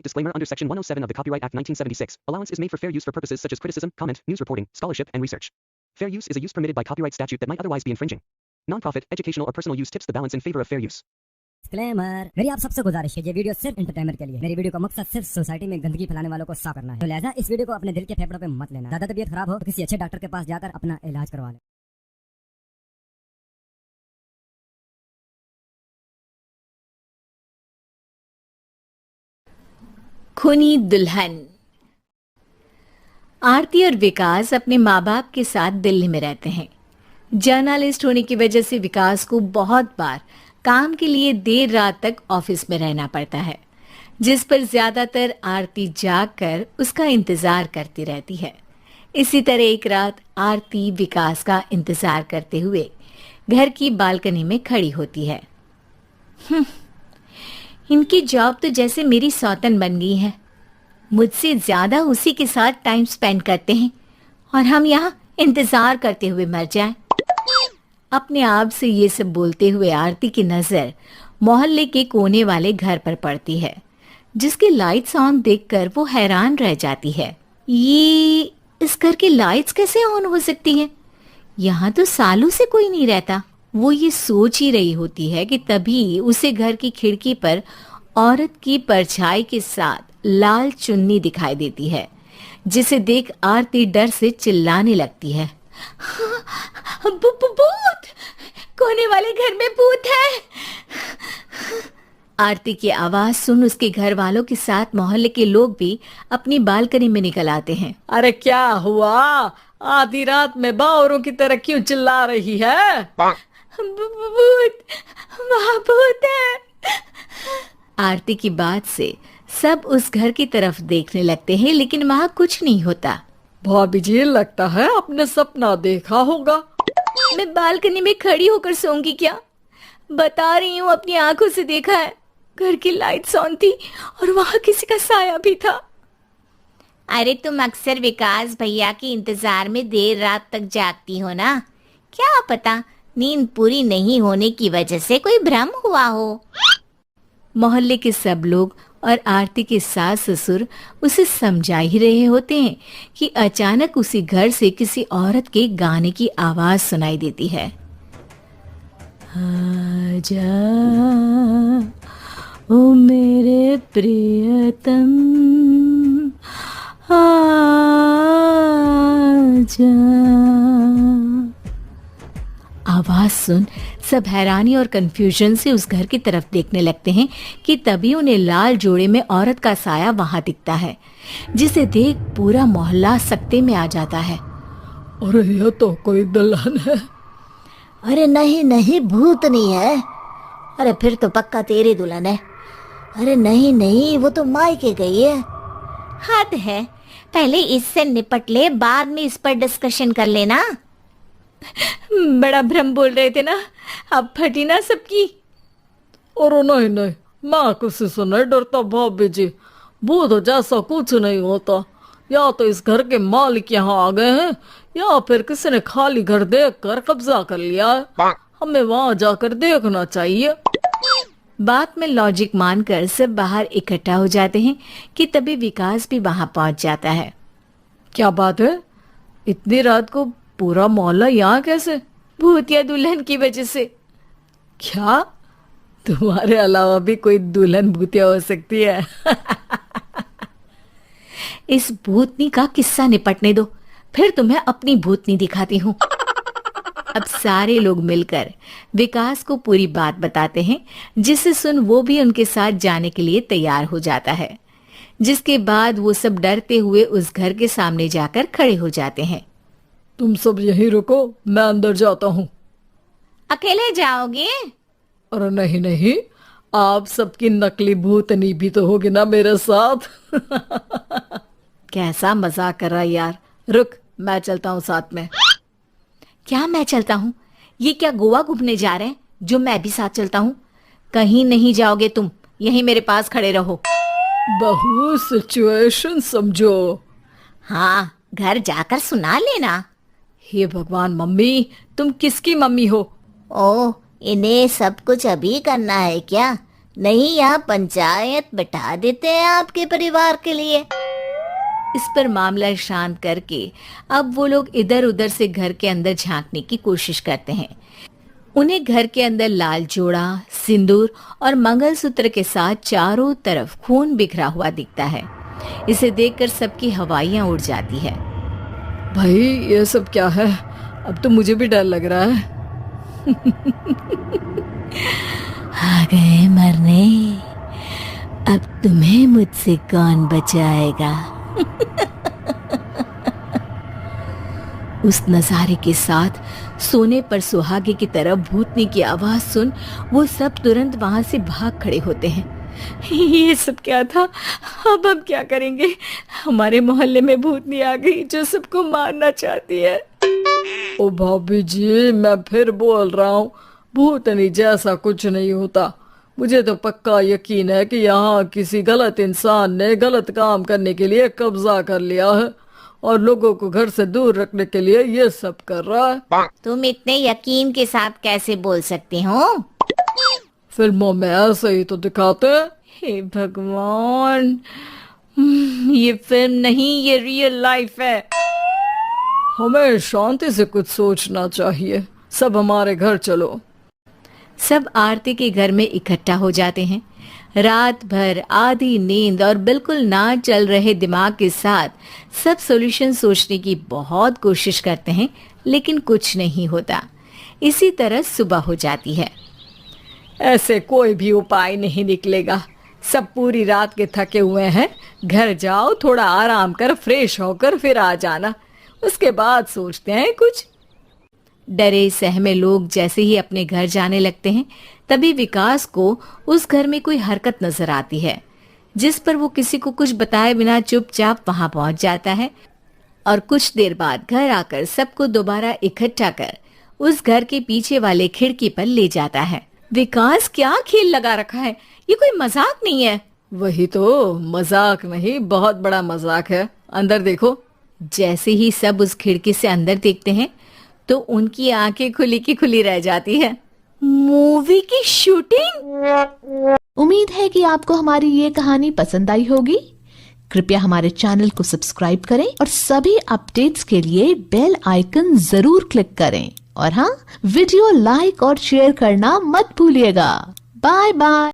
Disclaimer under Section 107 of the Copyright Act 1976. Allowance is made for fair use for purposes such as criticism, comment, news reporting, scholarship, and research. Fair use is a use permitted by copyright statute that might otherwise be infringing. Non-profit, educational, or personal use tips the balance in favor of fair use. Disclaimer, मेरी आप सबसे गुजारिश है, ये video सिर्फ entertainment के लिए। मेरी वीडियो का मकसद सिर्फ सोसाइटी में गंदगी फैलाने वालों को साफ करना है, तो लिहाजा इस वीडियो को अपने दिल के फेफड़ों पे मत लेना। ज्यादा तबीयत खराब हो तो किसी अच्छे डॉक्टर के पास जाकर अपना इलाज करवा लें। खूनी दुल्हन। आरती और विकास अपने माँ बाप के साथ दिल्ली में रहते हैं। जर्नलिस्ट होने की वजह से विकास को बहुत बार काम के लिए देर रात तक ऑफिस में रहना पड़ता है, जिस पर ज्यादातर आरती जागकर उसका इंतजार करती रहती है। इसी तरह एक रात आरती विकास का इंतजार करते हुए घर की बालकनी में खड़ी होती है। इनकी जॉब तो जैसे मेरी सौतन बन गई है। मुझसे ज्यादा उसी के साथ टाइम स्पेंड करते हैं और हम यहाँ इंतजार करते हुए मर जाएं। अपने आप से ये सब बोलते हुए आरती की नजर मोहल्ले के कोने वाले घर पर पड़ती है, जिसके लाइट्स ऑन देखकर वो हैरान रह जाती है। ये इस घर की लाइट्स कैसे ऑन हो सकती हैं? यहाँ तो सालों से कोई नहीं रहता। वो ये सोच ही रही होती है कि तभी उसे घर की खिड़की पर औरत की परछाई के साथ लाल चुन्नी दिखाई देती है, जिसे देख आरती डर से चिल्लाने लगती है। भूत! कोने वाले घर में भूत है। आरती की आवाज सुन उसके घर वालों के साथ मोहल्ले के लोग भी अपनी बालकनी में निकल आते हैं। अरे क्या हुआ? आधी रात में बावरों की तरह क्यों चिल्ला रही है? भूत! वहाँ भूत है। आरती की बात से सब उस घर की तरफ देखने लगते हैं, लेकिन वहाँ कुछ नहीं होता। भाभी जी, लगता है आपने सपना देखा होगा। मैं बालकनी में खड़ी होकर सोऊंगी क्या? बता रही हूँ, अपनी आंखों से देखा है। घर की लाइट्स ऑन थी और वहाँ किसी का साया भी था। अरे तुम अक्सर विकास भैया के इंतजार में देर रात तक जागती हो ना, क्या पता नींद पूरी नहीं होने की वजह से कोई भ्रम हुआ हो। मोहल्ले के सब लोग और आरती के सास ससुर उसे समझा ही रहे होते हैं कि अचानक उसी घर से किसी औरत के गाने की आवाज सुनाई देती है। आजा ओ मेरे प्रियतम, आजा। आवाज सुन सब हैरानी और कंफ्यूजन से उस घर की तरफ देखने लगते हैं कि तभी उन्हें लाल जोड़े में औरत का साया वहां दिखता है, जिसे देख पूरा मोहल्ला सकते में आ जाता है। अरे ये तो कोई दुल्हन है। अरे नहीं नहीं, भूत नहीं है। अरे फिर तो पक्का तेरी दुल्हन है। अरे नहीं नहीं, वो तो मायके गई है। हद है, पहले इससे निपट ले, बाद में इस पर डिस्कशन कर लेना। बड़ा भ्रम बोल रहे थे ना, अब फटी ना सबकी। और नहीं नहीं, मैं किसी से नहीं डरता भाभी जी। भूत जैसा कुछ नहीं होता। या तो इस घर के मालिक यहाँ आ गए हैं, या फिर किसी ने खाली घर देख कर कब्जा कर लिया है। हमें वहां जाकर देखना चाहिए। बात में लॉजिक मानकर सब बाहर इकट्ठा हो जाते हैं कि तभी विकास भी वहां पहुंच जाता है। क्या बात है? इतनी रात को पूरा मोहल्ला यहाँ कैसे? भूतिया दुल्हन की वजह से। क्या तुम्हारे अलावा भी कोई दुल्हन भूतिया हो सकती है? इस भूतनी का किस्सा निपटने दो, फिर तुम्हें अपनी भूतनी दिखाती हूँ। अब सारे लोग मिलकर विकास को पूरी बात बताते हैं, जिसे सुन वो भी उनके साथ जाने के लिए तैयार हो जाता है। जिसके बाद वो सब डरते हुए उस घर के सामने जाकर खड़े हो जाते हैं। तुम सब यहीं रुको, मैं अंदर जाता हूँ। अकेले जाओगे? अरे नहीं नहीं, आप सबकी नकली भूतनी भी तो होगी ना मेरे साथ। कैसा मजाक कर रहा है यार। रुक, मैं चलता हूँ साथ में। क्या मैं चलता हूँ? ये क्या गोवा घूमने जा रहे हैं जो मैं भी साथ चलता हूँ? कहीं नहीं जाओगे तुम, यहीं मेरे पास खड़े रहो। बहू, सिचुएशन समझो। हाँ, घर जाकर सुना लेना। हे भगवान, मम्मी तुम किसकी मम्मी हो? ओह, इन्हें सब कुछ अभी करना है क्या? नहीं यहाँ पंचायत बैठा देते हैं आपके परिवार के लिए। इस पर मामला शांत करके अब वो लोग इधर उधर से घर के अंदर झांकने की कोशिश करते हैं। उन्हें घर के अंदर लाल जोड़ा, सिंदूर और मंगलसूत्र के साथ चारों तरफ खून बिखरा हुआ दिखता है। इसे देखकर सबकी हवाइयां उड़ जाती है। भाई ये सब क्या है? अब तो मुझे भी डर लग रहा है। आ गए मरने, अब तुम्हें मुझसे कौन बचाएगा? उस नजारे के साथ सोने पर सुहागे की तरह भूतनी की आवाज सुन वो सब तुरंत वहां से भाग खड़े होते हैं। ये सब क्या था? अब हम क्या करेंगे? हमारे मोहल्ले में भूतनी आ गई जो सबको मारना चाहती है। ओ भाभी जी, मैं फिर बोल रहा हूँ, भूतनी जैसा कुछ नहीं होता। मुझे तो पक्का यकीन है कि यहाँ किसी गलत इंसान ने गलत काम करने के लिए कब्जा कर लिया है और लोगों को घर से दूर रखने के लिए ये सब कर रहा है। तुम इतने यकीन के साथ कैसे बोल सकते हो? फिल्मों में ऐसे ही तो दिखाते हैं। हे भगवान, ये फिल्म नहीं, ये रियल लाइफ है। हमें शांति से कुछ सोचना चाहिए। सब हमारे घर चलो। सब आरती के घर में इकट्ठा हो जाते हैं। रात भर आधी नींद और बिल्कुल ना चल रहे दिमाग के साथ सब सॉल्यूशन सोचने की बहुत कोशिश करते हैं, लेकिन कुछ नहीं होता। इसी तरह सुबह हो जाती है। ऐसे कोई भी उपाय नहीं निकलेगा। सब पूरी रात के थके हुए हैं। घर जाओ, थोड़ा आराम कर, फ्रेश होकर फिर आ जाना। उसके बाद सोचते हैं कुछ। डरे सहमे लोग जैसे ही अपने घर जाने लगते हैं, तभी विकास को उस घर में कोई हरकत नजर आती है, जिस पर वो किसी को कुछ बताए बिना चुपचाप वहां पहुंच जाता है और कुछ देर बाद घर आकर सबको दोबारा इकट्ठा कर उस घर के पीछे वाले खिड़की पर ले जाता है। विकास, क्या खेल लगा रखा है? ये कोई मजाक नहीं है। वही तो, मजाक नहीं, बहुत बड़ा मजाक है। अंदर देखो। जैसे ही सब उस खिड़की से अंदर देखते हैं तो उनकी आंखें खुली की खुली रह जाती है। मूवी की शूटिंग। उम्मीद है कि आपको हमारी ये कहानी पसंद आई होगी। कृपया हमारे चैनल को सब्सक्राइब करें और सभी अपडेट्स के लिए बेल आइकन जरूर क्लिक करें। और हाँ, वीडियो लाइक और शेयर करना मत भूलिएगा। Bye bye.